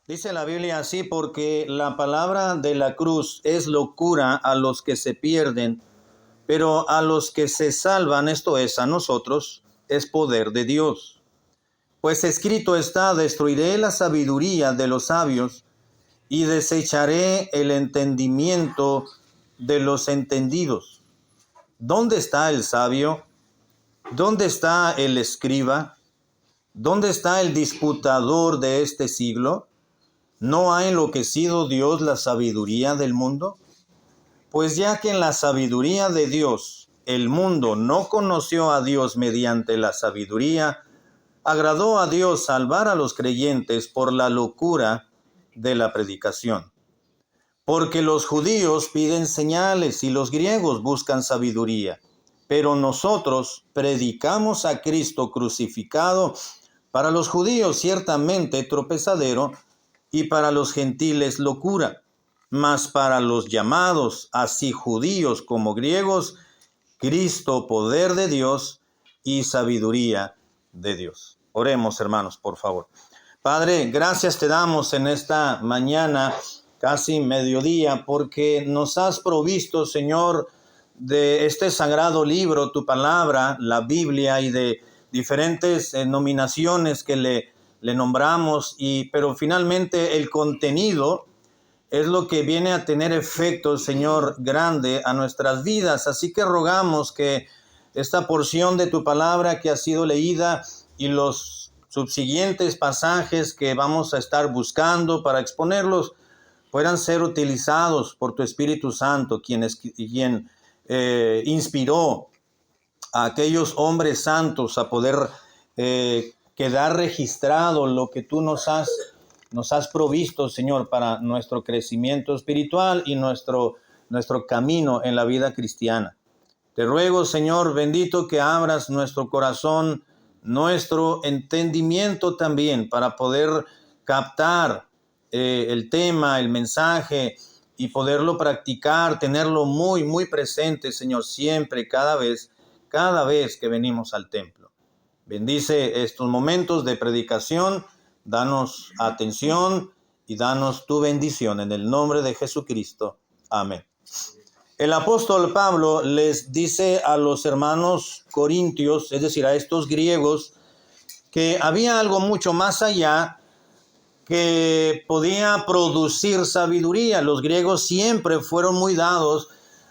Dice la Biblia así, porque la palabra de la cruz es locura a los que se pierden, pero a los que se salvan, esto es, a nosotros, es poder de Dios. Pues escrito está: destruiré la sabiduría de los sabios y desecharé el entendimiento de los entendidos. ¿Dónde está el sabio? ¿Dónde está el escriba? ¿Dónde está el disputador de este siglo? ¿No ha enloquecido Dios la sabiduría del mundo? Pues ya que en la sabiduría de Dios el mundo no conoció a Dios mediante la sabiduría, agradó a Dios salvar a los creyentes por la locura de la predicación. Porque los judíos piden señales y los griegos buscan sabiduría, pero nosotros predicamos a Cristo crucificado, para los judíos ciertamente tropezadero, y para los gentiles locura, mas para los llamados, así judíos como griegos, Cristo poder de Dios y sabiduría de Dios. Oremos, hermanos, por favor. Padre, gracias te damos en esta mañana, casi mediodía, porque nos has provisto, Señor, de este sagrado libro, tu palabra, la Biblia, y de diferentes nominaciones que le nombramos, pero finalmente el contenido es lo que viene a tener efecto, Señor, grande a nuestras vidas. Así que rogamos que esta porción de tu palabra que ha sido leída y los subsiguientes pasajes que vamos a estar buscando para exponerlos puedan ser utilizados por tu Espíritu Santo, quien inspiró a aquellos hombres santos a poder quedar registrado lo que tú nos has provisto, Señor, para nuestro crecimiento espiritual y nuestro camino en la vida cristiana. Te ruego, Señor bendito, que abras nuestro corazón, nuestro entendimiento también, para poder captar el tema, el mensaje, y poderlo practicar, tenerlo muy, muy presente, Señor, siempre, cada vez que venimos al templo. Bendice estos momentos de predicación, danos atención y danos tu bendición en el nombre de Jesucristo. Amén. El apóstol Pablo les dice a los hermanos corintios, es decir, a estos griegos, que había algo mucho más allá que podía producir sabiduría. Los griegos siempre fueron muy dados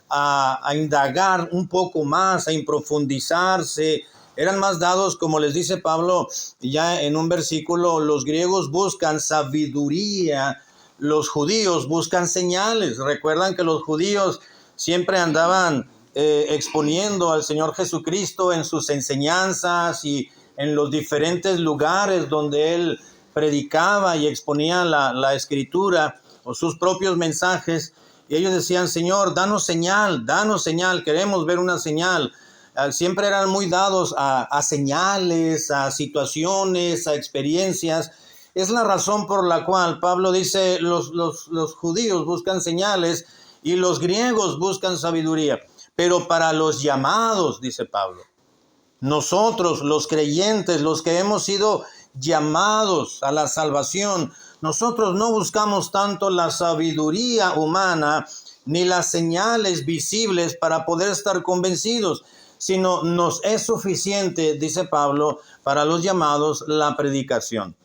a indagar un poco más, a profundizarse. Eran más dados, como les dice Pablo ya en un versículo, los griegos buscan sabiduría, los judíos buscan señales. Recuerdan que los judíos siempre andaban exponiendo al Señor Jesucristo en sus enseñanzas y en los diferentes lugares donde Él predicaba y exponía la escritura o sus propios mensajes. Y ellos decían: Señor, danos señal, queremos ver una señal. Siempre eran muy dados a señales, a situaciones, a experiencias. Es la razón por la cual Pablo dice: los judíos buscan señales y los griegos buscan sabiduría. Pero para los llamados, dice Pablo, nosotros, los creyentes, los que hemos sido llamados a la salvación, nosotros no buscamos tanto la sabiduría humana ni las señales visibles para poder estar convencidos, sino nos es suficiente, dice Pablo, para los llamados, la predicación.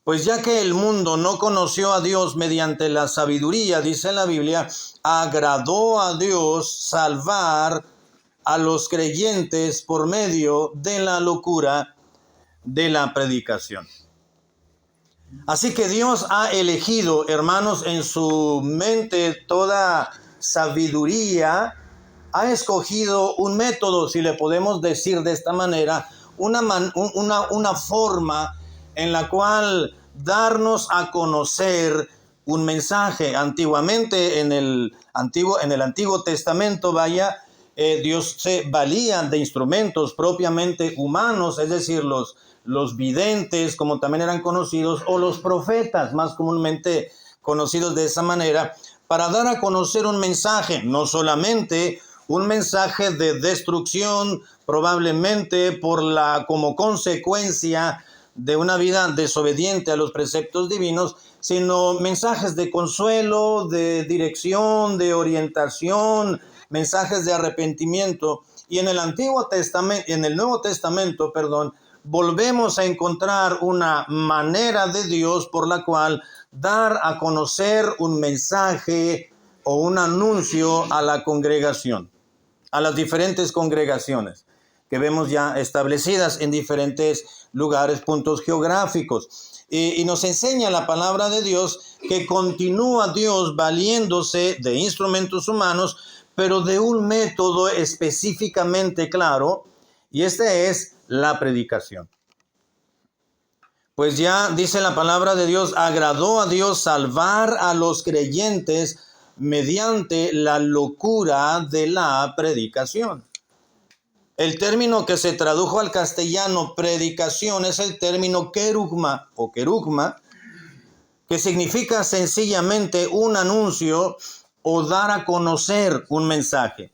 Pues ya que el mundo no conoció a Dios mediante la sabiduría, dice la Biblia, agradó a Dios salvar a los creyentes por medio de la locura de la predicación. Así que Dios ha elegido, hermanos, en su mente toda sabiduría, ha escogido un método, si le podemos decir de esta manera, una forma en la cual darnos a conocer un mensaje. Antiguamente, en el Antiguo Testamento, Dios se valía de instrumentos propiamente humanos, es decir, los videntes, como también eran conocidos, o los profetas, más comúnmente conocidos de esa manera, para dar a conocer un mensaje, no solamente un mensaje de destrucción, probablemente como consecuencia de una vida desobediente a los preceptos divinos, sino mensajes de consuelo, de dirección, de orientación, mensajes de arrepentimiento. Y en el Nuevo Testamento, volvemos a encontrar una manera de Dios por la cual dar a conocer un mensaje o un anuncio a la congregación, a las diferentes congregaciones que vemos ya establecidas en diferentes lugares, puntos geográficos. Y nos enseña la palabra de Dios que continúa Dios valiéndose de instrumentos humanos, pero de un método específicamente claro, y este es la predicación. Pues ya dice la palabra de Dios, agradó a Dios salvar a los creyentes mediante la locura de la predicación. El término que se tradujo al castellano predicación es el término querugma o querugma, que significa sencillamente un anuncio o dar a conocer un mensaje.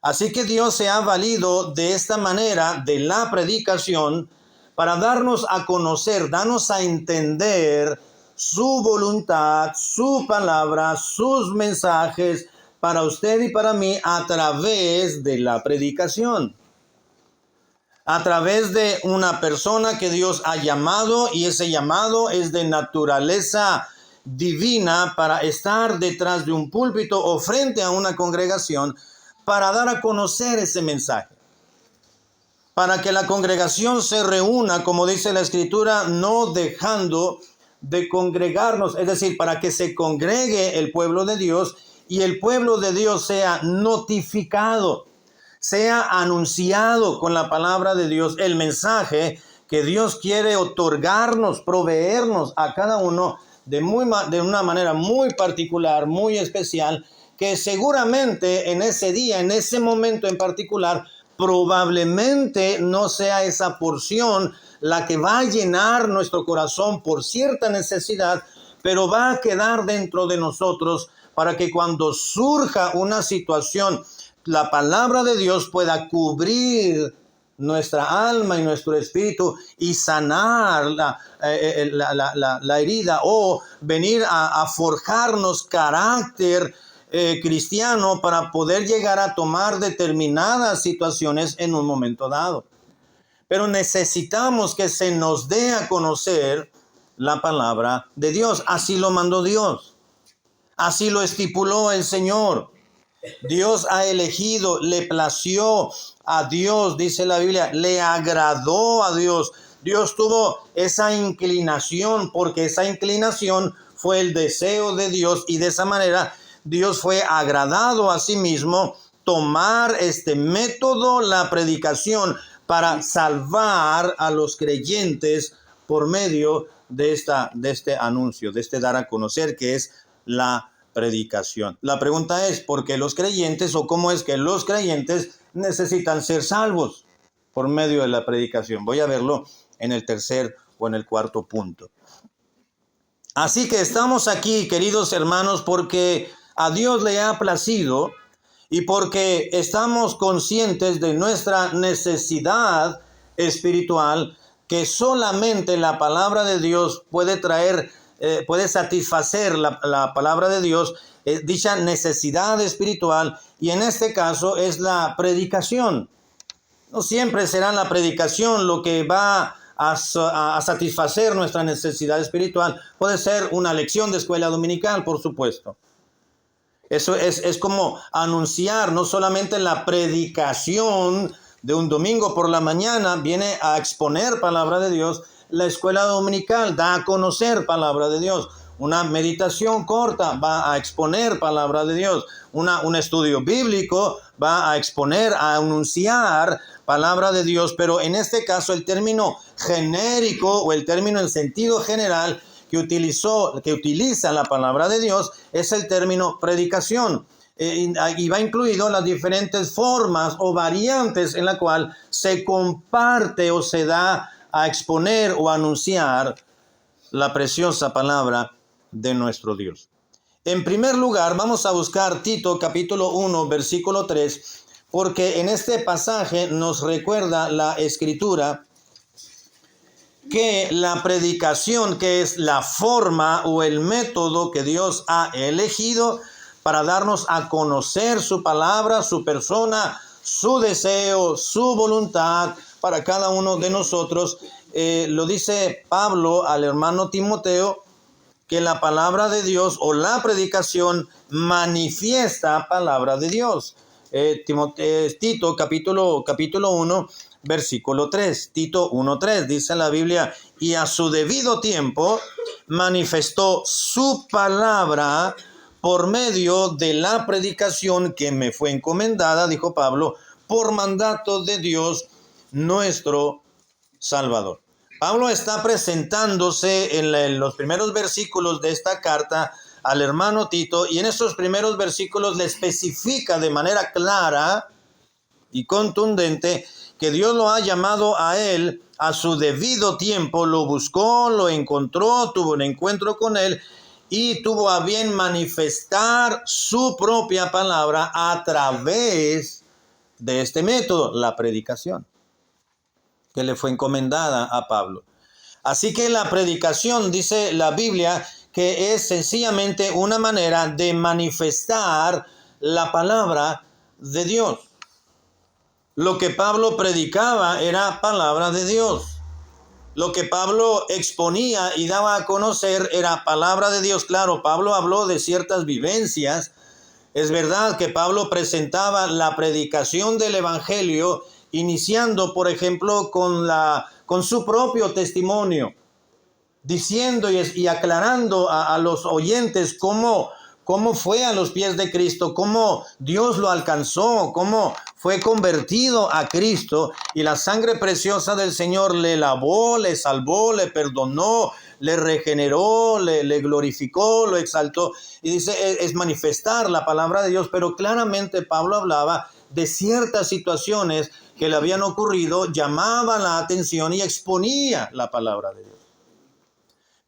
Así que Dios se ha valido de esta manera de la predicación para darnos a conocer, darnos a entender su voluntad, su palabra, sus mensajes para usted y para mí a través de la predicación. A través de una persona que Dios ha llamado, y ese llamado es de naturaleza divina para estar detrás de un púlpito o frente a una congregación para dar a conocer ese mensaje. Para que la congregación se reúna, como dice la Escritura, no dejando de congregarnos, es decir, para que se congregue el pueblo de Dios y el pueblo de Dios sea notificado, sea anunciado con la palabra de Dios, el mensaje que Dios quiere otorgarnos, proveernos a cada uno de una manera muy particular, muy especial, que seguramente en ese día, en ese momento en particular, probablemente no sea esa porción la que va a llenar nuestro corazón por cierta necesidad, pero va a quedar dentro de nosotros para que cuando surja una situación, la palabra de Dios pueda cubrir nuestra alma y nuestro espíritu y sanar la herida o venir a forjarnos carácter cristiano para poder llegar a tomar determinadas situaciones en un momento dado. Pero necesitamos que se nos dé a conocer la palabra de Dios. Así lo mandó Dios. Así lo estipuló el Señor. Dios ha elegido, le plació a Dios, dice la Biblia, le agradó a Dios. Dios tuvo esa inclinación porque esa inclinación fue el deseo de Dios y de esa manera Dios fue agradado a sí mismo tomar este método, la predicación, para salvar a los creyentes por medio de este anuncio, de este dar a conocer que es la predicación. La pregunta es, ¿por qué los creyentes o cómo es que los creyentes necesitan ser salvos por medio de la predicación? Voy a verlo en el tercer o en el cuarto punto. Así que estamos aquí, queridos hermanos, porque a Dios le ha placido y porque estamos conscientes de nuestra necesidad espiritual que solamente la palabra de Dios puede traer, puede satisfacer la palabra de Dios, dicha necesidad espiritual, y en este caso es la predicación. No siempre será la predicación lo que va a satisfacer nuestra necesidad espiritual. Puede ser una lección de escuela dominical, por supuesto. Eso es como anunciar, no solamente la predicación de un domingo por la mañana viene a exponer palabra de Dios. La escuela dominical da a conocer palabra de Dios. Una meditación corta va a exponer palabra de Dios. Un estudio bíblico va a exponer, a anunciar palabra de Dios. Pero en este caso el término genérico o el término en sentido general que utiliza la palabra de Dios es el término predicación. Y va incluido las diferentes formas o variantes en la cual se comparte o se da a exponer o anunciar la preciosa palabra de nuestro Dios. En primer lugar, vamos a buscar Tito capítulo 1, versículo 3, porque en este pasaje nos recuerda la Escritura que la predicación, que es la forma o el método que Dios ha elegido para darnos a conocer su palabra, su persona, su deseo, su voluntad para cada uno de nosotros. Lo dice Pablo al hermano Timoteo, que la palabra de Dios o la predicación manifiesta palabra de Dios. Tito capítulo 1, versículo 3. Tito 1:3 dice la Biblia: y a su debido tiempo manifestó su palabra por medio de la predicación que me fue encomendada, dijo Pablo, por mandato de Dios nuestro Salvador. Pablo está presentándose en los primeros versículos de esta carta al hermano Tito, y en esos primeros versículos le especifica de manera clara y contundente que Dios lo ha llamado a él a su debido tiempo, lo buscó, lo encontró, tuvo un encuentro con él y tuvo a bien manifestar su propia palabra a través de este método, la predicación, que le fue encomendada a Pablo. Así que la predicación, dice la Biblia, que es sencillamente una manera de manifestar la palabra de Dios. Lo que Pablo predicaba era palabra de Dios. Lo que Pablo exponía y daba a conocer era palabra de Dios. Claro, Pablo habló de ciertas vivencias. Es verdad que Pablo presentaba la predicación del evangelio iniciando, por ejemplo, con su propio testimonio, diciendo y aclarando a los oyentes cómo fue a los pies de Cristo, cómo Dios lo alcanzó, cómo fue convertido a Cristo y la sangre preciosa del Señor le lavó, le salvó, le perdonó, le regeneró, le glorificó, lo exaltó. Y dice, es manifestar la palabra de Dios, pero claramente Pablo hablaba de ciertas situaciones que le habían ocurrido, llamaba la atención y exponía la palabra de Dios.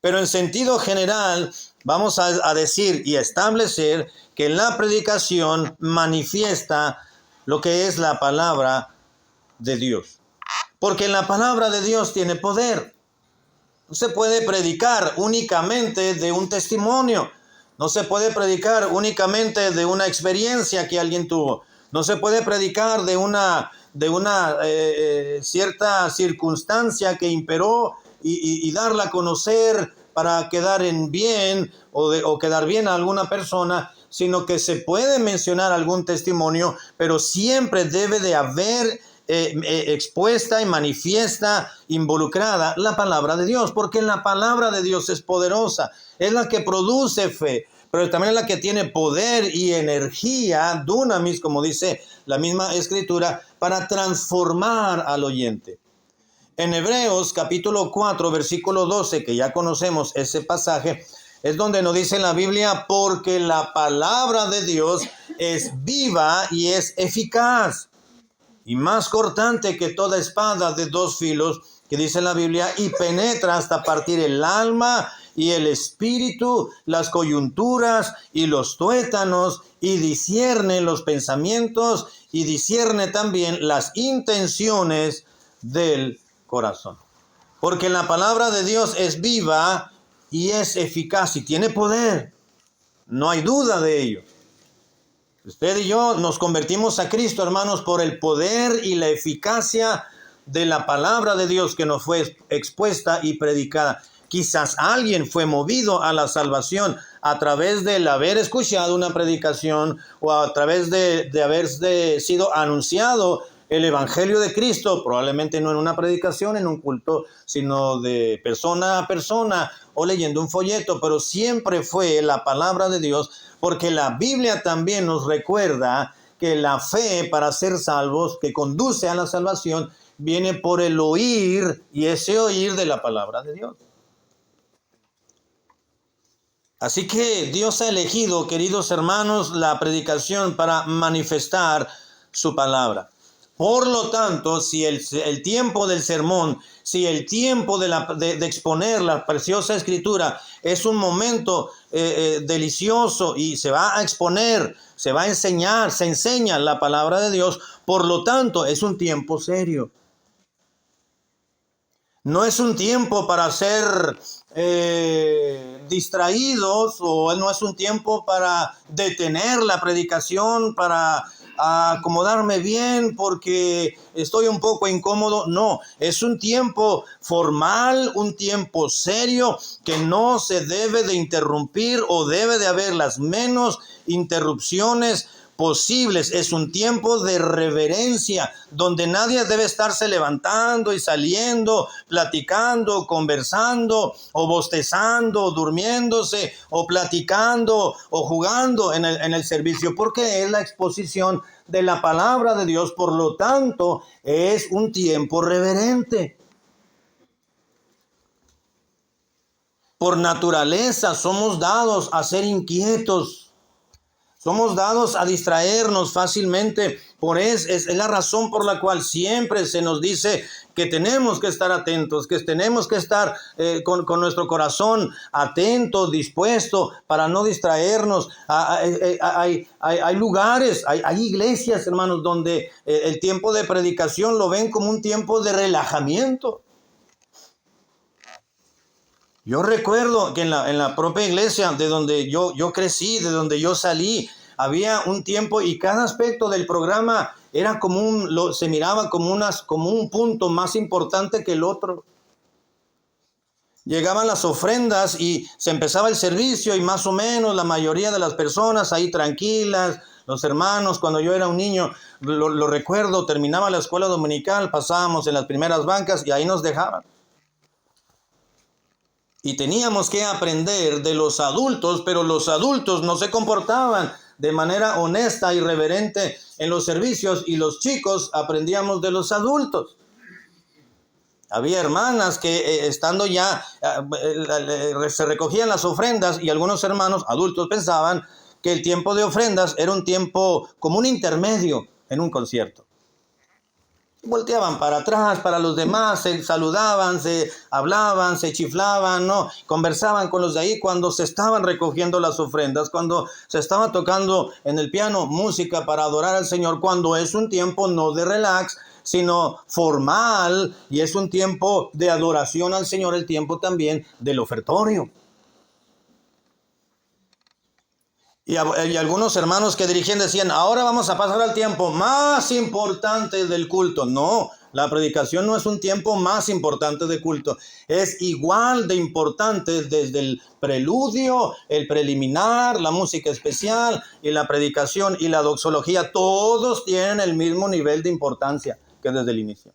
Pero en sentido general, vamos a decir y establecer que la predicación manifiesta lo que es la palabra de Dios. Porque la palabra de Dios tiene poder. No se puede predicar únicamente de un testimonio. No se puede predicar únicamente de una experiencia que alguien tuvo. No se puede predicar de una cierta circunstancia que imperó y darla a conocer para quedar en bien o quedar bien a alguna persona, sino que se puede mencionar algún testimonio, pero siempre debe de haber expuesta y manifiesta, involucrada la palabra de Dios, porque la palabra de Dios es poderosa, es la que produce fe, pero también es la que tiene poder y energía, dunamis, como dice la misma escritura, para transformar al oyente. En Hebreos capítulo 4, versículo 12, que ya conocemos ese pasaje, es donde nos dice la Biblia, porque la palabra de Dios es viva y es eficaz, y más cortante que toda espada de dos filos, que dice la Biblia, y penetra hasta partir el alma y el espíritu, las coyunturas y los tuétanos, y discierne los pensamientos y discierne también las intenciones del corazón. Porque la palabra de Dios es viva y es eficaz y tiene poder. No hay duda de ello. Usted y yo nos convertimos a Cristo, hermanos, por el poder y la eficacia de la palabra de Dios que nos fue expuesta y predicada. Quizás alguien fue movido a la salvación a través del haber escuchado una predicación o a través de haber sido anunciado el evangelio de Cristo, probablemente no en una predicación, en un culto, sino de persona a persona o leyendo un folleto, pero siempre fue la palabra de Dios, porque la Biblia también nos recuerda que la fe para ser salvos, que conduce a la salvación, viene por el oír, y ese oír de la palabra de Dios. Así que Dios ha elegido, queridos hermanos, la predicación para manifestar su palabra. Por lo tanto, si el tiempo del sermón, si el tiempo de exponer la preciosa escritura es un momento delicioso y se va a exponer, se va a enseñar, se enseña la palabra de Dios, por lo tanto es un tiempo serio. No es un tiempo para ser distraídos, o no es un tiempo para detener la predicación, para acomodarme bien porque estoy un poco incómodo. No, es un tiempo formal, un tiempo serio que no se debe de interrumpir, o debe de haber las menos interrupciones posibles. Es un tiempo de reverencia donde nadie debe estarse levantando y saliendo, platicando, conversando, o bostezando, o durmiéndose, o platicando, o jugando en el servicio, porque es la exposición de la palabra de Dios. Por lo tanto, es un tiempo reverente. Por naturaleza somos dados a ser inquietos. Somos dados a distraernos fácilmente. Es la razón por la cual siempre se nos dice que tenemos que estar atentos, que tenemos que estar con nuestro corazón atento, dispuesto, para no distraernos. Hay lugares, hay iglesias, hermanos, donde el tiempo de predicación lo ven como un tiempo de relajamiento. Yo recuerdo que en la propia iglesia de donde yo crecí, de donde yo salí, había un tiempo, y cada aspecto del programa era se miraba como un punto más importante que el otro. Llegaban las ofrendas y se empezaba el servicio, y más o menos la mayoría de las personas ahí tranquilas. Los hermanos, cuando yo era un niño, lo recuerdo, terminaba la escuela dominical, pasábamos en las primeras bancas y ahí nos dejaban. Y teníamos que aprender de los adultos, pero los adultos no se comportaban de manera honesta y reverente en los servicios, y los chicos aprendíamos de los adultos. Había hermanas que estando ya, se recogían las ofrendas, y algunos hermanos adultos pensaban que el tiempo de ofrendas era un tiempo como un intermedio en un concierto. Volteaban para atrás, para los demás, se saludaban, se hablaban, se chiflaban, ¿no? Conversaban con los de ahí cuando se estaban recogiendo las ofrendas, cuando se estaba tocando en el piano música para adorar al Señor, cuando es un tiempo no de relax, sino formal, y es un tiempo de adoración al Señor, el tiempo también del ofertorio. Y algunos hermanos que dirigían decían, ahora vamos a pasar al tiempo más importante del culto. No, la predicación no es un tiempo más importante de culto. Es igual de importante desde el preludio, el preliminar, la música especial y la predicación y la doxología. Todos tienen el mismo nivel de importancia que desde el inicio.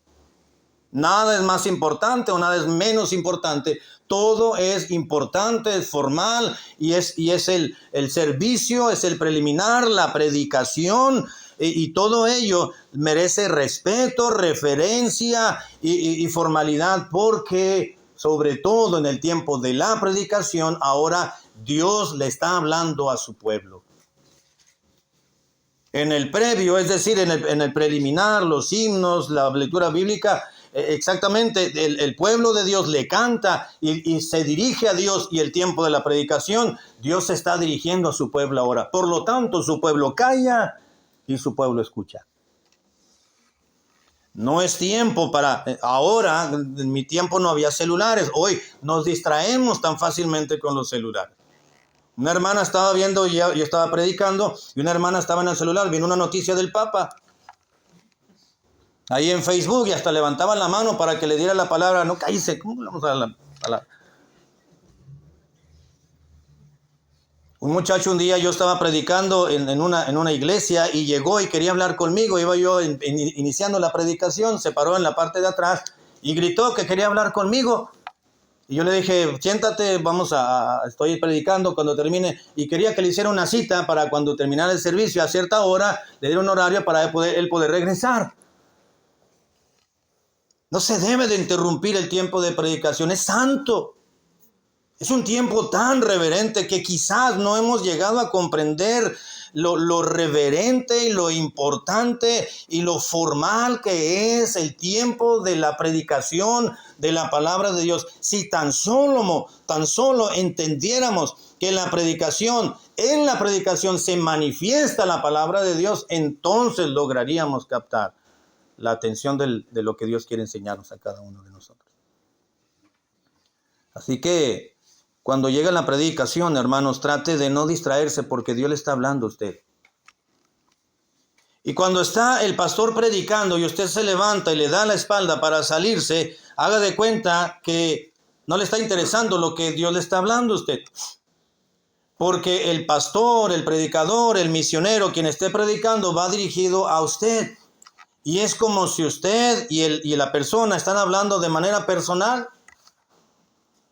Nada es más importante o nada es menos importante. Todo es importante, es formal, y es el servicio, es el preliminar, la predicación, y todo ello merece respeto, referencia y formalidad, porque sobre todo en el tiempo de la predicación, ahora Dios le está hablando a su pueblo. En el previo, es decir, en el preliminar, los himnos, la lectura bíblica, exactamente, el pueblo de Dios le canta y se dirige a Dios, y el tiempo de la predicación, Dios se está dirigiendo a su pueblo ahora. Por lo tanto, su pueblo calla y su pueblo escucha. No es tiempo para... Ahora, en mi tiempo no había celulares. Hoy nos distraemos tan fácilmente con los celulares. Una hermana estaba viendo, yo estaba predicando, y una hermana estaba en el celular, vino una noticia del Papa ahí en Facebook, y hasta levantaban la mano para que le diera la palabra. No, cállese, ¿cómo vamos a la... Un muchacho, un día yo estaba predicando en una iglesia, y llegó y quería hablar conmigo. Iba yo iniciando la predicación, se paró en la parte de atrás y gritó que quería hablar conmigo. Y yo le dije, siéntate, estoy predicando cuando termine. Y quería que le hiciera una cita para cuando terminara el servicio a cierta hora, le diera un horario para él poder regresar. No se debe de interrumpir el tiempo de predicación, es santo. Es un tiempo tan reverente que quizás no hemos llegado a comprender lo reverente y lo importante y lo formal que es el tiempo de la predicación de la palabra de Dios. Si tan solo entendiéramos que en la predicación se manifiesta la palabra de Dios, entonces lograríamos captar la atención de lo que Dios quiere enseñarnos a cada uno de nosotros. Así que cuando llega la predicación, hermanos, trate de no distraerse porque Dios le está hablando a usted. Y cuando está el pastor predicando y usted se levanta y le da la espalda para salirse, haga de cuenta que no le está interesando lo que Dios le está hablando a usted. Porque el pastor, el predicador, el misionero, quien esté predicando, va dirigido a usted. Y es como si usted y la persona están hablando de manera personal.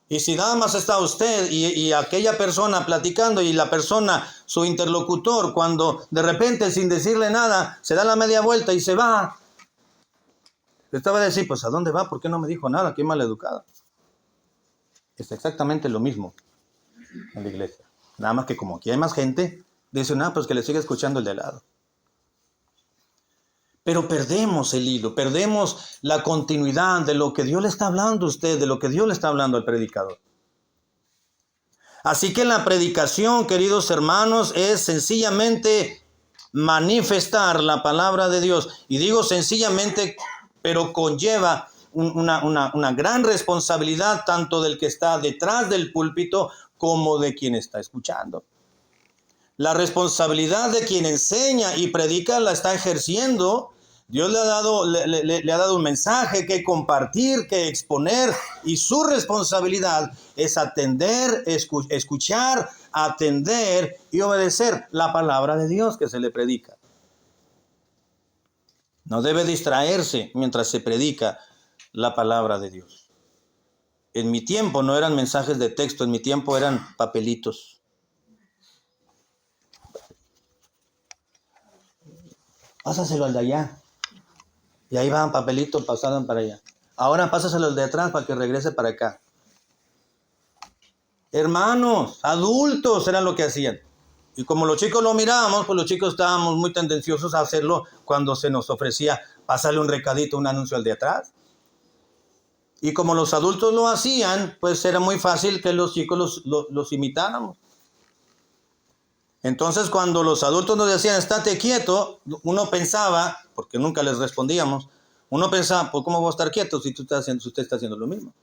Y si nada más está usted y aquella persona platicando y la persona, su interlocutor, cuando de repente sin decirle nada, se da la media vuelta y se va. Usted va a decir, pues ¿a dónde va? ¿Por qué no me dijo nada? Qué maleducada. Es exactamente lo mismo en la iglesia. Nada más que como aquí hay más gente, dicen, pues que le siga escuchando el de al lado. Pero perdemos el hilo, perdemos la continuidad de lo que Dios le está hablando a usted, de lo que Dios le está hablando al predicador. Así que la predicación, queridos hermanos, es sencillamente manifestar la palabra de Dios. Y digo sencillamente, pero conlleva una gran responsabilidad tanto del que está detrás del púlpito como de quien está escuchando. La responsabilidad de quien enseña y predica la está ejerciendo. Dios le ha dado un mensaje que compartir, que exponer, y su responsabilidad es atender, escuchar, atender y obedecer la palabra de Dios que se le predica. No debe distraerse mientras se predica la palabra de Dios. En mi tiempo no eran mensajes de texto, en mi tiempo eran papelitos. Pásaselo al de allá. Y ahí van papelitos, pasaban para allá. Ahora pásaselo al de atrás para que regrese para acá. Hermanos, adultos eran lo que hacían. Y como los chicos lo mirábamos, pues los chicos estábamos muy tendenciosos a hacerlo cuando se nos ofrecía pasarle un recadito, un anuncio al de atrás. Y como los adultos lo hacían, pues era muy fácil que los chicos los imitáramos. Entonces, cuando los adultos nos decían, estate quieto, uno pensaba, porque nunca les respondíamos, uno pensaba, pues ¿cómo voy a estar quieto si usted está haciendo lo mismo?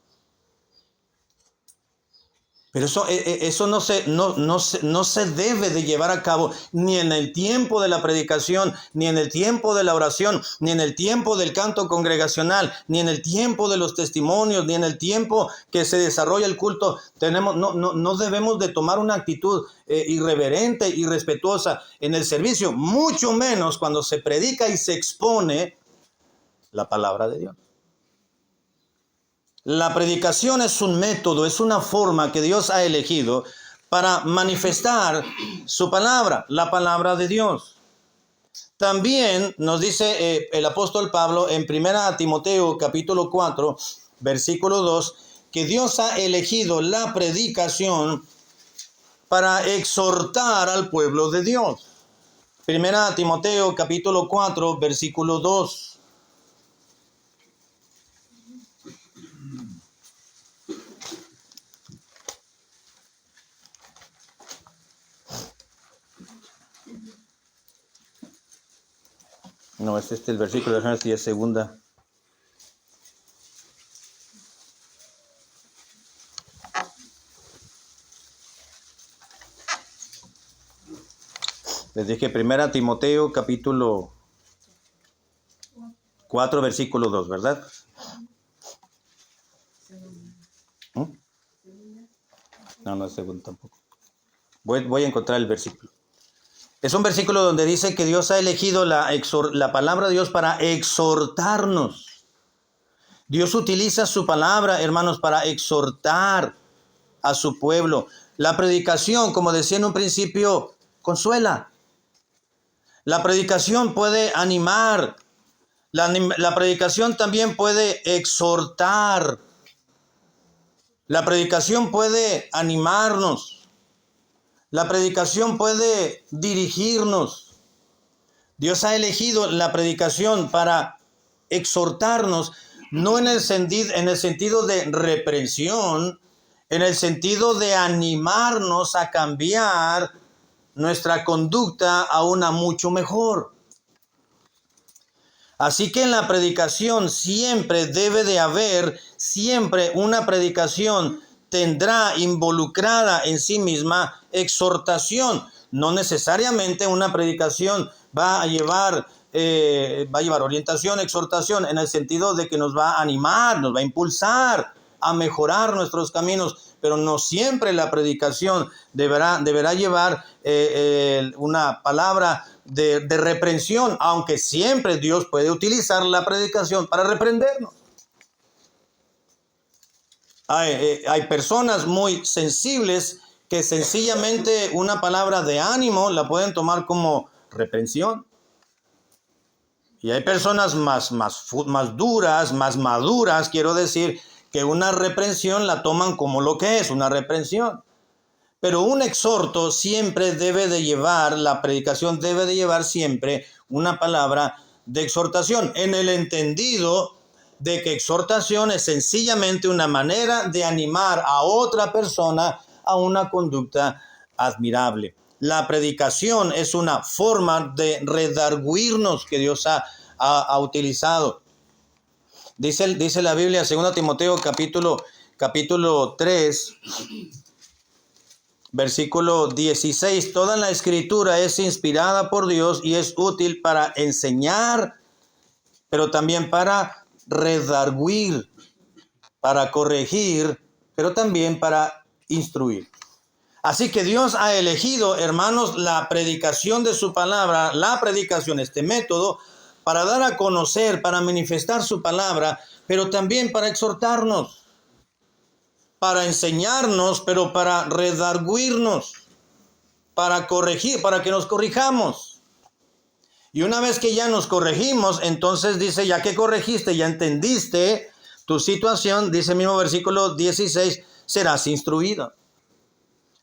Pero eso no se debe de llevar a cabo ni en el tiempo de la predicación, ni en el tiempo de la oración, ni en el tiempo del canto congregacional, ni en el tiempo de los testimonios, ni en el tiempo que se desarrolla el culto. No debemos de tomar una actitud irreverente, irrespetuosa en el servicio, mucho menos cuando se predica y se expone la palabra de Dios. La predicación es un método, es una forma que Dios ha elegido para manifestar su palabra, la palabra de Dios. También nos dice el apóstol Pablo en 1 Timoteo capítulo 4, versículo 2, que Dios ha elegido la predicación para exhortar al pueblo de Dios. 1 Timoteo capítulo 4, versículo 2. No, es el versículo de y es segunda. Les dije 1 Timoteo capítulo 4, versículo 2, ¿verdad? No es segundo tampoco. Voy a encontrar el versículo. Es un versículo donde dice que Dios ha elegido la palabra de Dios para exhortarnos. Dios utiliza su palabra, hermanos, para exhortar a su pueblo. La predicación, como decía en un principio, consuela. La predicación puede animar. La predicación también puede exhortar. La predicación puede animarnos. La predicación puede dirigirnos. Dios ha elegido la predicación para exhortarnos, no en el sentido de reprensión, en el sentido de animarnos a cambiar nuestra conducta a una mucho mejor. Así que en la predicación siempre debe de haber, siempre una predicación tendrá involucrada en sí misma exhortación. No necesariamente una predicación va a llevar orientación, exhortación, en el sentido de que nos va a animar, nos va a impulsar a mejorar nuestros caminos, pero no siempre la predicación deberá llevar una palabra de reprensión, aunque siempre Dios puede utilizar la predicación para reprendernos. Hay personas muy sensibles que sencillamente una palabra de ánimo la pueden tomar como reprensión. Y hay personas más duras, más maduras, quiero decir, que una reprensión la toman como lo que es, una reprensión. Pero un exhorto siempre debe de llevar, la predicación debe de llevar siempre una palabra de exhortación, en el entendido de que exhortación es sencillamente una manera de animar a otra persona a una conducta admirable. La predicación es una forma de redarguirnos que Dios ha utilizado. Dice la Biblia, 2 Timoteo capítulo 3, versículo 16, toda la escritura es inspirada por Dios y es útil para enseñar, pero también para redarguir, para corregir, pero también para instruir. Así que Dios ha elegido, hermanos, la predicación de su palabra, la predicación, este método, para dar a conocer, para manifestar su palabra, pero también para exhortarnos, para enseñarnos, pero para redarguirnos, para corregir, para que nos corrijamos. Y una vez que ya nos corregimos, entonces dice, ya que corregiste, ya entendiste tu situación, dice el mismo versículo 16, serás instruido.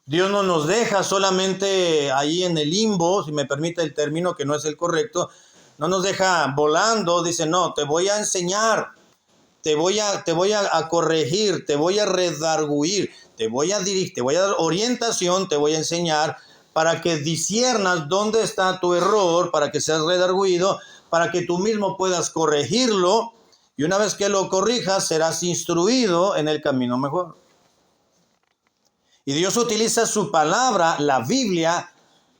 Dios no nos deja solamente ahí en el limbo, si me permite el término que no es el correcto, no nos deja volando, dice, no, te voy a enseñar, te voy a corregir, te voy a redarguir, te voy a dirigir, te voy a dar orientación, te voy a enseñar para que disciernas dónde está tu error, para que seas redarguido, para que tú mismo puedas corregirlo, y una vez que lo corrijas, serás instruido en el camino mejor. Y Dios utiliza su palabra, la Biblia,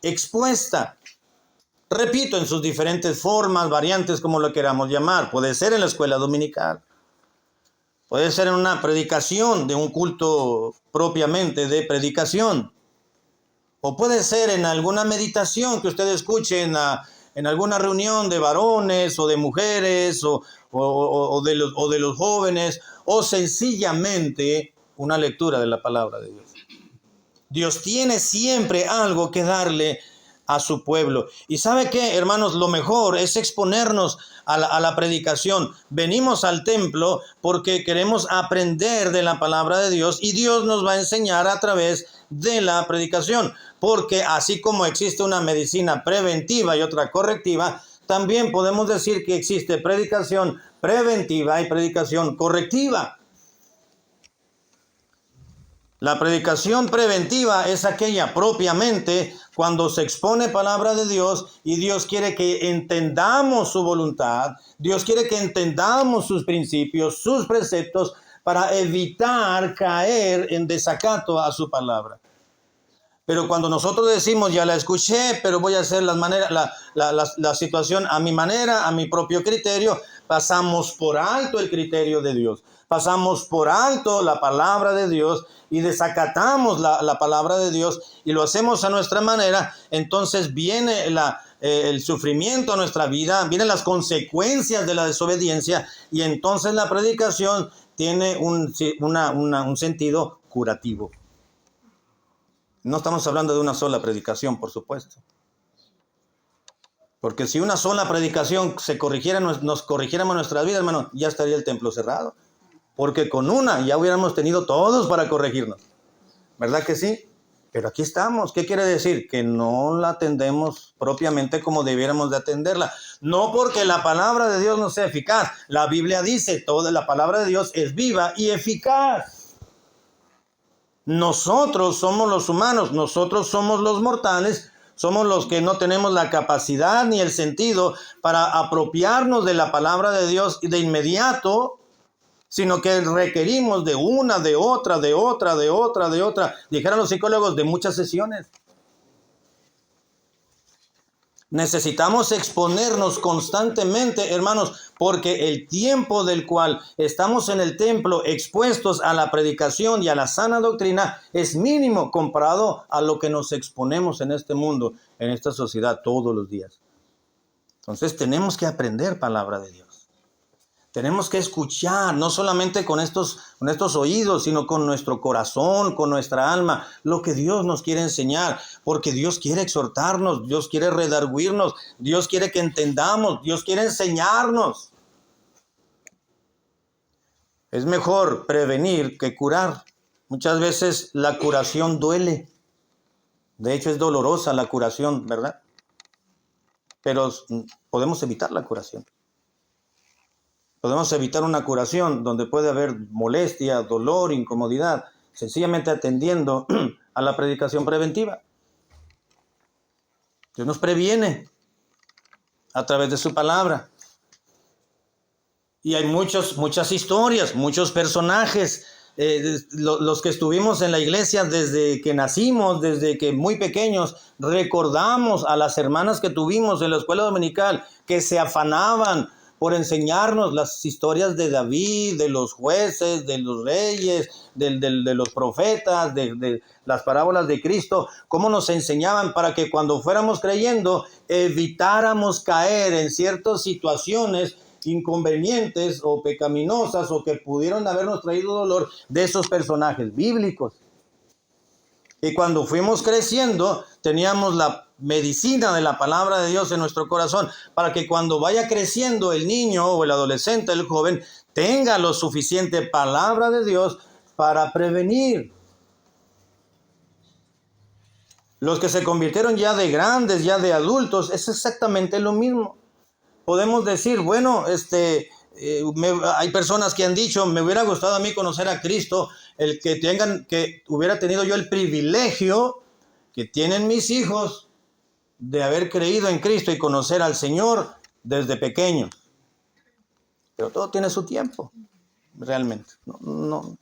expuesta. Repito, en sus diferentes formas, variantes, como lo queramos llamar. Puede ser en la escuela dominical. Puede ser en una predicación de un culto propiamente de predicación. O puede ser en alguna meditación que usted escuche en alguna reunión de varones o de mujeres o de los jóvenes. O sencillamente una lectura de la palabra de Dios. Dios tiene siempre algo que darle a su pueblo. Y ¿sabe qué, hermanos? Lo mejor es exponernos a la predicación. Venimos al templo porque queremos aprender de la palabra de Dios y Dios nos va a enseñar a través de la predicación. Porque así como existe una medicina preventiva y otra correctiva, también podemos decir que existe predicación preventiva y predicación correctiva. La predicación preventiva es aquella propiamente cuando se expone palabra de Dios y Dios quiere que entendamos su voluntad, Dios quiere que entendamos sus principios, sus preceptos para evitar caer en desacato a su palabra. Pero cuando nosotros decimos, ya la escuché, pero voy a hacer la situación a mi manera, a mi propio criterio, pasamos por alto el criterio de Dios. Pasamos por alto la palabra de Dios y desacatamos la palabra de Dios y lo hacemos a nuestra manera. Entonces viene el sufrimiento a nuestra vida, vienen las consecuencias de la desobediencia y entonces la predicación tiene un sentido curativo. No estamos hablando de una sola predicación, por supuesto. Porque si una sola predicación nos corrigiéramos nuestra vida, hermano, ya estaría el templo cerrado. Porque con una ya hubiéramos tenido todos para corregirnos. ¿Verdad que sí? Pero aquí estamos. ¿Qué quiere decir? Que no la atendemos propiamente como debiéramos de atenderla. No porque la palabra de Dios no sea eficaz. La Biblia dice, toda la palabra de Dios es viva y eficaz. Nosotros somos los humanos, nosotros somos los mortales, somos los que no tenemos la capacidad ni el sentido para apropiarnos de la palabra de Dios y de inmediato sino que requerimos de una, de otra, dijeran los psicólogos, de muchas sesiones. Necesitamos exponernos constantemente, hermanos, porque el tiempo del cual estamos en el templo expuestos a la predicación y a la sana doctrina es mínimo comparado a lo que nos exponemos en este mundo, en esta sociedad todos los días. Entonces tenemos que aprender palabra de Dios. Tenemos que escuchar, no solamente con estos oídos, sino con nuestro corazón, con nuestra alma, lo que Dios nos quiere enseñar, porque Dios quiere exhortarnos, Dios quiere redarguirnos, Dios quiere que entendamos, Dios quiere enseñarnos. Es mejor prevenir que curar. Muchas veces la curación duele. De hecho, es dolorosa la curación, ¿verdad? Pero podemos evitar la curación. Podemos evitar una curación donde puede haber molestia, dolor, incomodidad, sencillamente atendiendo a la predicación preventiva. Dios nos previene a través de su palabra. Y hay muchas historias, muchos personajes, los que estuvimos en la iglesia desde que nacimos, desde que muy pequeños, recordamos a las hermanas que tuvimos en la escuela dominical que se afanaban por enseñarnos las historias de David, de los jueces, de los reyes, de los profetas, de las parábolas de Cristo, cómo nos enseñaban para que cuando fuéramos creyendo evitáramos caer en ciertas situaciones inconvenientes o pecaminosas o que pudieron habernos traído dolor de esos personajes bíblicos. Y cuando fuimos creciendo, teníamos la medicina de la palabra de Dios en nuestro corazón, para que cuando vaya creciendo el niño o el adolescente, el joven, tenga lo suficiente palabra de Dios para prevenir. Los que se convirtieron ya de grandes, ya de adultos, es exactamente lo mismo. Podemos decir, bueno, hay personas que han dicho, me hubiera gustado a mí conocer a Cristo, que hubiera tenido yo el privilegio que tienen mis hijos de haber creído en Cristo y conocer al Señor desde pequeños. Pero todo tiene su tiempo, realmente. No.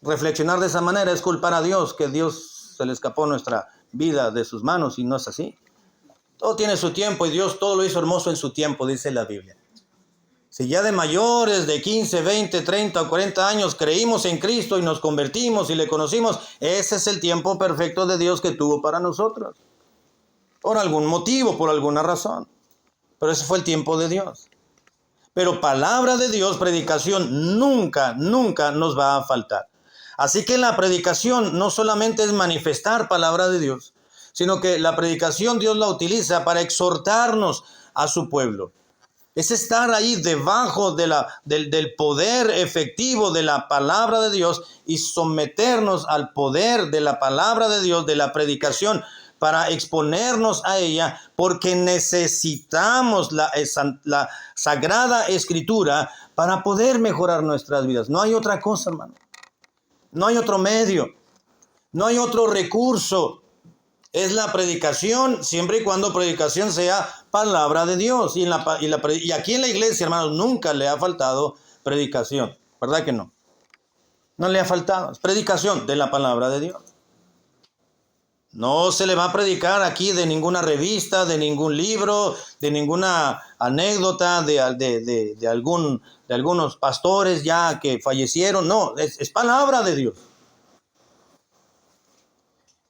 Reflexionar de esa manera es culpar a Dios, que Dios se le escapó nuestra vida de sus manos, y no es así. Todo tiene su tiempo y Dios todo lo hizo hermoso en su tiempo, dice la Biblia. Si ya de mayores, de 15, 20, 30 o 40 años creímos en Cristo y nos convertimos y le conocimos, ese es el tiempo perfecto de Dios que tuvo para nosotros. Por algún motivo, por alguna razón. Pero ese fue el tiempo de Dios. Pero palabra de Dios, predicación, nunca nos va a faltar. Así que la predicación no solamente es manifestar palabra de Dios, sino que la predicación Dios la utiliza para exhortarnos a su pueblo. Es estar ahí debajo del poder efectivo de la palabra de Dios y someternos al poder de la palabra de Dios, de la predicación, para exponernos a ella, porque necesitamos la Sagrada Escritura para poder mejorar nuestras vidas. No hay otra cosa, hermano. No hay otro medio. No hay otro recurso. Es la predicación, siempre y cuando predicación sea palabra de Dios. Y aquí en la iglesia, hermanos, nunca le ha faltado predicación. ¿Verdad que no? No le ha faltado. Es predicación de la palabra de Dios. No se le va a predicar aquí de ninguna revista, de ningún libro, de ninguna anécdota de algunos pastores ya que fallecieron. No, es palabra de Dios.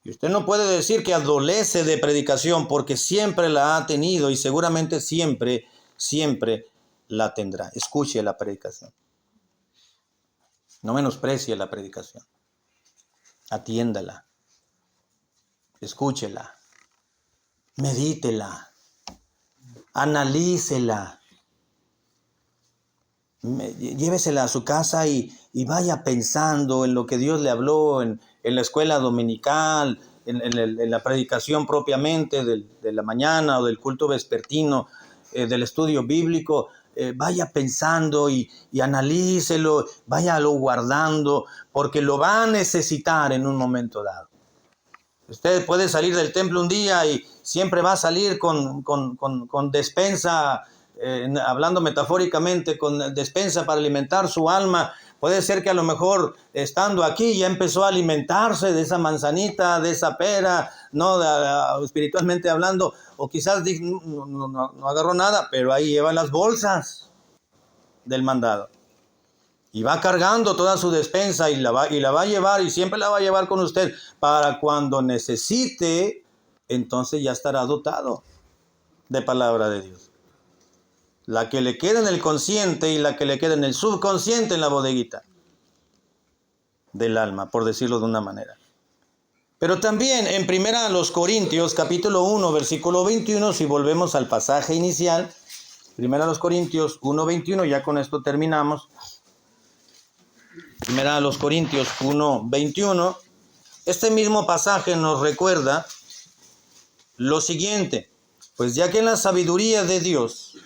Y usted no puede decir que adolece de predicación, porque siempre la ha tenido y seguramente siempre la tendrá. Escuche la predicación. No menosprecie la predicación. Atiéndala. Escúchela, medítela, analícela, llévesela a su casa y vaya pensando en lo que Dios le habló en la escuela dominical, en la predicación propiamente de la mañana o del culto vespertino, del estudio bíblico. Vaya pensando y analícelo, váyalo guardando, porque lo va a necesitar en un momento dado. Usted puede salir del templo un día y siempre va a salir con despensa hablando metafóricamente, con despensa para alimentar su alma. Puede ser que a lo mejor estando aquí ya empezó a alimentarse de esa manzanita, de esa pera, no espiritualmente hablando, o quizás no agarró nada, pero ahí lleva las bolsas del mandado. Y va cargando toda su despensa y la va a llevar, y siempre la va a llevar con usted, para cuando necesite, entonces ya estará dotado de palabra de Dios. La que le queda en el consciente y la que le queda en el subconsciente en la bodeguita del alma, por decirlo de una manera. Pero también en 1 Corintios, capítulo 1, versículo 21, si volvemos al pasaje inicial, 1 Corintios 1, 21, ya con esto terminamos. 1 Corintios 1, 21, este mismo pasaje nos recuerda lo siguiente: pues ya que en la sabiduría de Dios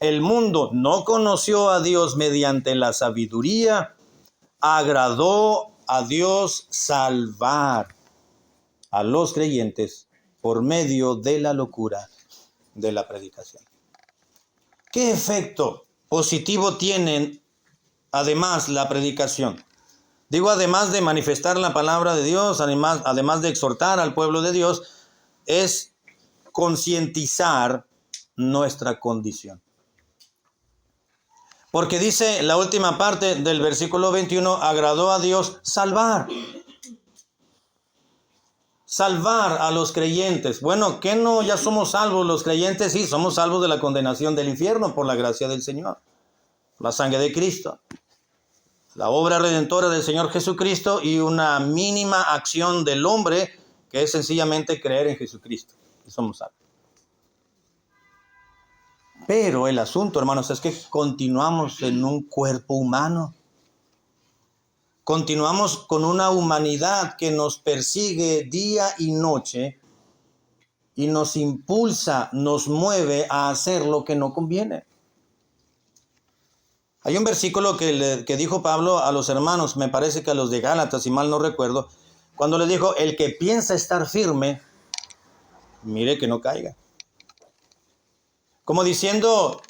el mundo no conoció a Dios mediante la sabiduría, agradó a Dios salvar a los creyentes por medio de la locura de la predicación. ¿Qué efecto positivo tiene además la predicación? Digo, además de manifestar la palabra de Dios, además de exhortar al pueblo de Dios, es concientizar nuestra condición. Porque dice la última parte del versículo 21, agradó a Dios salvar a los creyentes. Bueno, ¿qué no? Ya somos salvos los creyentes. Sí, somos salvos de la condenación del infierno por la gracia del Señor, la sangre de Cristo, la obra redentora del Señor Jesucristo y una mínima acción del hombre, que es sencillamente creer en Jesucristo, y somos salvos. Pero el asunto, hermanos, es que continuamos en un cuerpo humano. Continuamos con una humanidad que nos persigue día y noche y nos impulsa, nos mueve a hacer lo que no conviene. Hay un versículo que dijo Pablo a los hermanos, me parece que a los de Gálatas, si mal no recuerdo, cuando les dijo, el que piensa estar firme, mire que no caiga. Como diciendo,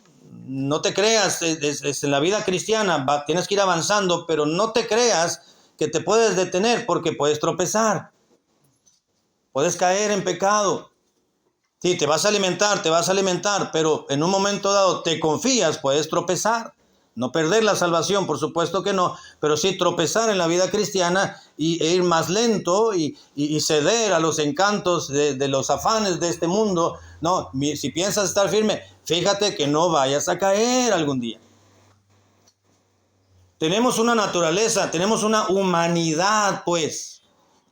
no te creas, en la vida cristiana tienes que ir avanzando, pero no te creas que te puedes detener porque puedes tropezar. Puedes caer en pecado. Sí, te vas a alimentar, pero en un momento dado te confías, puedes tropezar. No perder la salvación, por supuesto que no, pero sí tropezar en la vida cristiana e ir más lento y ceder a los encantos de los afanes de este mundo. No, si piensas estar firme, fíjate que no vayas a caer algún día. Tenemos una naturaleza, tenemos una humanidad, pues,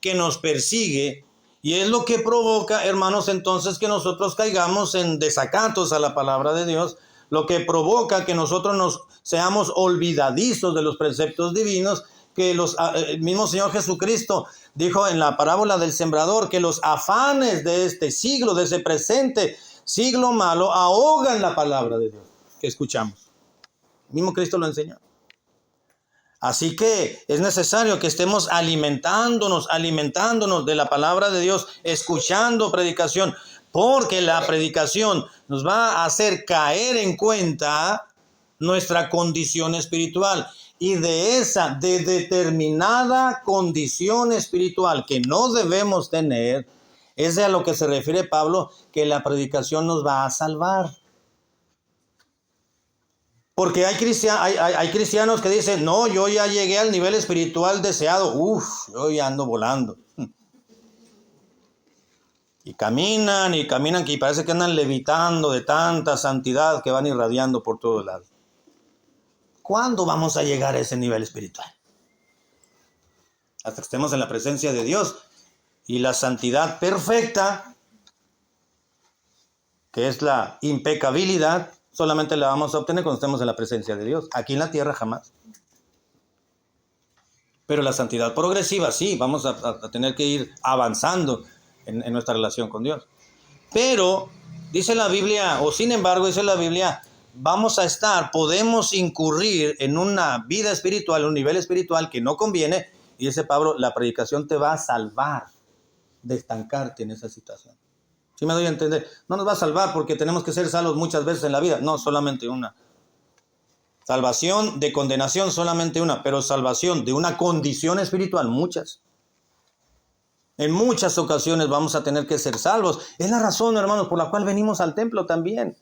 que nos persigue, y es lo que provoca, hermanos, entonces que nosotros caigamos en desacatos a la palabra de Dios, lo que provoca que nosotros nos seamos olvidadizos de los preceptos divinos, que el mismo Señor Jesucristo dijo en la parábola del sembrador, que los afanes de este siglo, de ese presente siglo malo, ahogan la palabra de Dios que escuchamos. El mismo Cristo lo enseñó. Así que es necesario que estemos alimentándonos de la palabra de Dios, escuchando predicación, porque la predicación nos va a hacer caer en cuenta nuestra condición espiritual. Y de determinada condición espiritual que no debemos tener, es a lo que se refiere Pablo, que la predicación nos va a salvar. Porque hay cristianos que dicen, no, yo ya llegué al nivel espiritual deseado. Yo ya ando volando. Y caminan, que parece que andan levitando de tanta santidad que van irradiando por todos lados. ¿Cuándo vamos a llegar a ese nivel espiritual? Hasta que estemos en la presencia de Dios. Y la santidad perfecta, que es la impecabilidad, solamente la vamos a obtener cuando estemos en la presencia de Dios. Aquí en la tierra jamás. Pero la santidad progresiva, sí, vamos a tener que ir avanzando en nuestra relación con Dios. Pero, dice la Biblia, o sin embargo, dice la Biblia, podemos incurrir en una vida espiritual, un nivel espiritual que no conviene. Y dice Pablo, la predicación te va a salvar de estancarte en esa situación. ¿Sí me doy a entender? No nos va a salvar porque tenemos que ser salvos muchas veces en la vida. No, solamente una. Salvación de condenación, solamente una. Pero salvación de una condición espiritual, muchas. En muchas ocasiones vamos a tener que ser salvos. Es la razón, hermanos, por la cual venimos al templo también.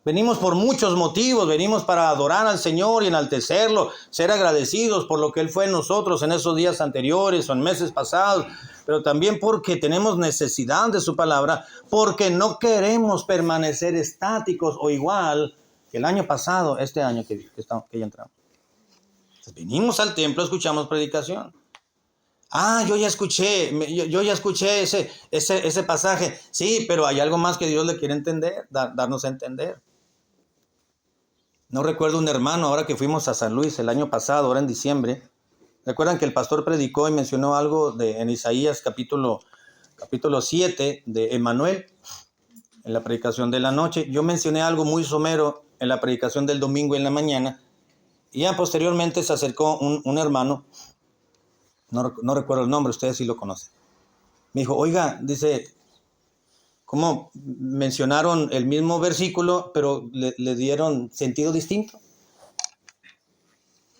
Venimos por muchos motivos, venimos para adorar al Señor y enaltecerlo, ser agradecidos por lo que Él fue en nosotros en esos días anteriores o en meses pasados, pero también porque tenemos necesidad de su palabra, porque no queremos permanecer estáticos o igual que el año pasado, este año que ya entramos. Entonces, venimos al templo, escuchamos predicación. Yo ya escuché ese pasaje. Sí, pero hay algo más que Dios le quiere entender, darnos a entender. No recuerdo un hermano, ahora que fuimos a San Luis el año pasado, ahora en diciembre. ¿Recuerdan que el pastor predicó y mencionó algo en Isaías capítulo 7 de Emmanuel? En la predicación de la noche. Yo mencioné algo muy somero en la predicación del domingo en la mañana. Y ya posteriormente se acercó un hermano. No recuerdo el nombre, ustedes sí lo conocen. Me dijo, oiga, dice, ¿cómo mencionaron el mismo versículo, pero le dieron sentido distinto?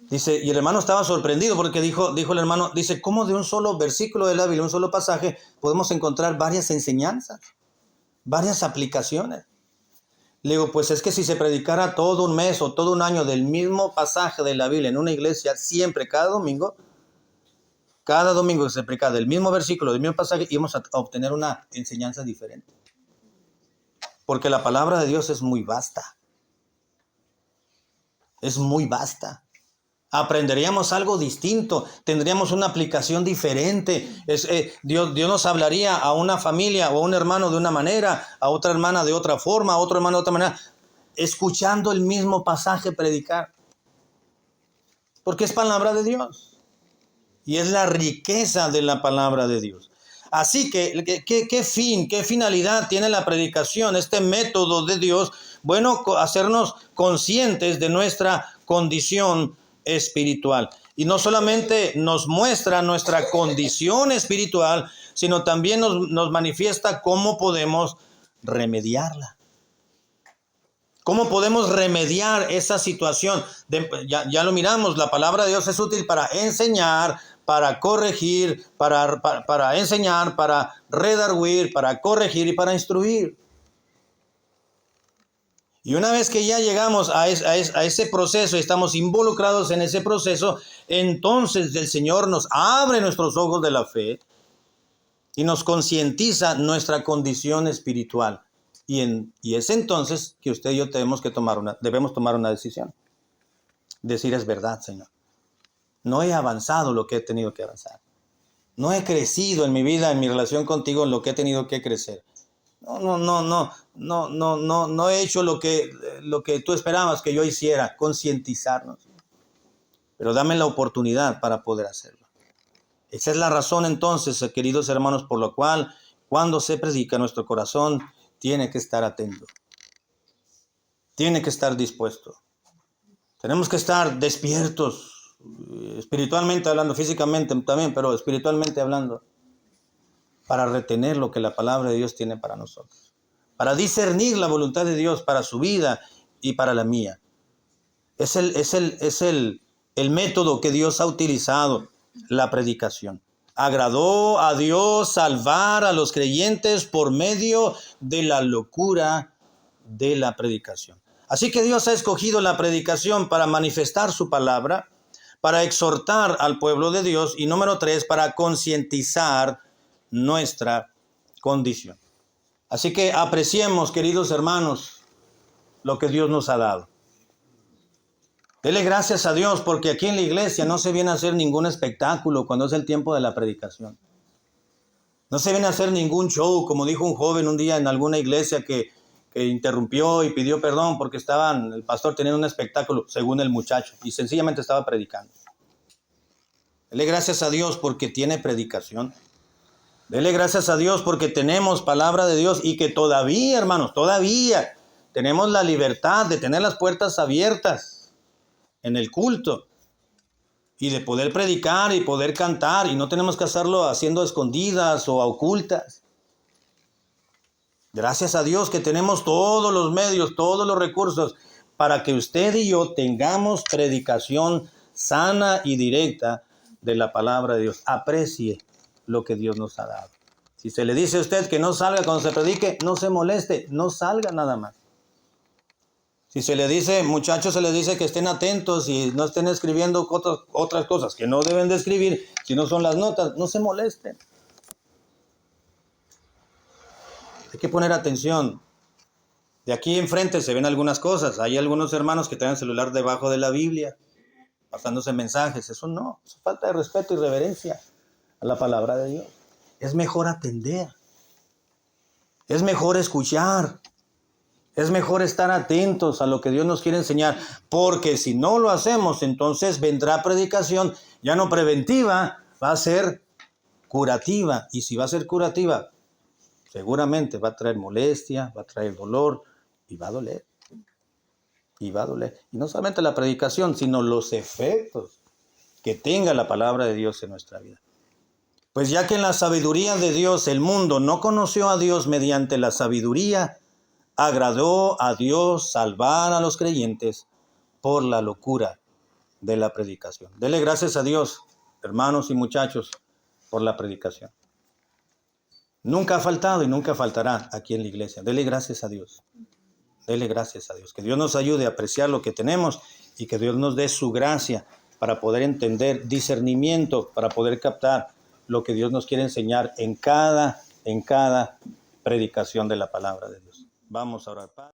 Dice, y el hermano estaba sorprendido porque dijo el hermano, dice, ¿cómo de un solo versículo de la Biblia, un solo pasaje, podemos encontrar varias enseñanzas, varias aplicaciones? Le digo, pues es que si se predicara todo un mes o todo un año del mismo pasaje de la Biblia en una iglesia, siempre, cada domingo que se predica del mismo versículo, del mismo pasaje, íbamos a obtener una enseñanza diferente. Porque la palabra de Dios es muy vasta. Es muy vasta. Aprenderíamos algo distinto, tendríamos una aplicación diferente. Dios nos hablaría a una familia o a un hermano de una manera, a otra hermana de otra forma, a otro hermano de otra manera, escuchando el mismo pasaje predicar. Porque es palabra de Dios. Y es la riqueza de la palabra de Dios. Así que, ¿qué finalidad tiene la predicación? Este método de Dios, bueno, hacernos conscientes de nuestra condición espiritual. Y no solamente nos muestra nuestra condición espiritual, sino también nos manifiesta cómo podemos remediarla. ¿Cómo podemos remediar esa situación? Ya lo miramos, la palabra de Dios es útil para enseñar, para corregir, para enseñar, para redarguir, para corregir y para instruir. Y una vez que ya llegamos a ese proceso, estamos involucrados en ese proceso, entonces el Señor nos abre nuestros ojos de la fe y nos concientiza nuestra condición espiritual. Y es entonces que usted y yo debemos tomar una decisión. Decir, es verdad, Señor. No he avanzado lo que he tenido que avanzar. No he crecido en mi vida, en mi relación contigo, en lo que he tenido que crecer. No he hecho lo que tú esperabas que yo hiciera, concientizarnos. Pero dame la oportunidad para poder hacerlo. Esa es la razón entonces, queridos hermanos, por lo cual cuando se predica, nuestro corazón tiene que estar atento. Tiene que estar dispuesto. Tenemos que estar despiertos, espiritualmente hablando, físicamente también, pero espiritualmente hablando, para retener lo que la palabra de Dios tiene para nosotros, para discernir la voluntad de Dios para su vida y para la mía. Es el método que Dios ha utilizado, la predicación. Agradó a Dios salvar a los creyentes por medio de la locura de la predicación. Así que Dios ha escogido la predicación para manifestar su palabra, para exhortar al pueblo de Dios y número 3, para concientizar nuestra condición. Así que apreciemos, queridos hermanos, lo que Dios nos ha dado. Dele gracias a Dios porque aquí en la iglesia no se viene a hacer ningún espectáculo cuando es el tiempo de la predicación. No se viene a hacer ningún show, como dijo un joven un día en alguna iglesia que interrumpió y pidió perdón porque el pastor teniendo un espectáculo, según el muchacho, y sencillamente estaba predicando. Dele gracias a Dios porque tiene predicación. Dele gracias a Dios porque tenemos palabra de Dios y que todavía, hermanos, todavía tenemos la libertad de tener las puertas abiertas en el culto y de poder predicar y poder cantar, y no tenemos que hacerlo haciendo escondidas o ocultas. Gracias a Dios que tenemos todos los medios, todos los recursos para que usted y yo tengamos predicación sana y directa de la palabra de Dios. Aprecie lo que Dios nos ha dado. Si se le dice a usted que no salga cuando se predique, no se moleste, no salga nada más. Si se le dice, muchachos, se les dice que estén atentos y no estén escribiendo otras cosas que no deben de escribir, si no son las notas, no se molesten. Hay que poner atención. De aquí enfrente se ven algunas cosas. Hay algunos hermanos que traen el celular debajo de la Biblia, pasándose mensajes. Eso no, eso es falta de respeto y reverencia a la palabra de Dios. Es mejor atender. Es mejor escuchar. Es mejor estar atentos a lo que Dios nos quiere enseñar. Porque si no lo hacemos, entonces vendrá predicación, ya no preventiva, va a ser curativa. Y si va a ser curativa, seguramente va a traer molestia, va a traer dolor y va a doler. Y va a doler. Y no solamente la predicación, sino los efectos que tenga la palabra de Dios en nuestra vida. Pues ya que en la sabiduría de Dios el mundo no conoció a Dios mediante la sabiduría, agradó a Dios salvar a los creyentes por la locura de la predicación. Dele gracias a Dios, hermanos y muchachos, por la predicación. Nunca ha faltado y nunca faltará aquí en la iglesia. Dele gracias a Dios. Dele gracias a Dios. Que Dios nos ayude a apreciar lo que tenemos y que Dios nos dé su gracia para poder entender, discernimiento, para poder captar lo que Dios nos quiere enseñar en cada predicación de la palabra de Dios. Vamos a orar.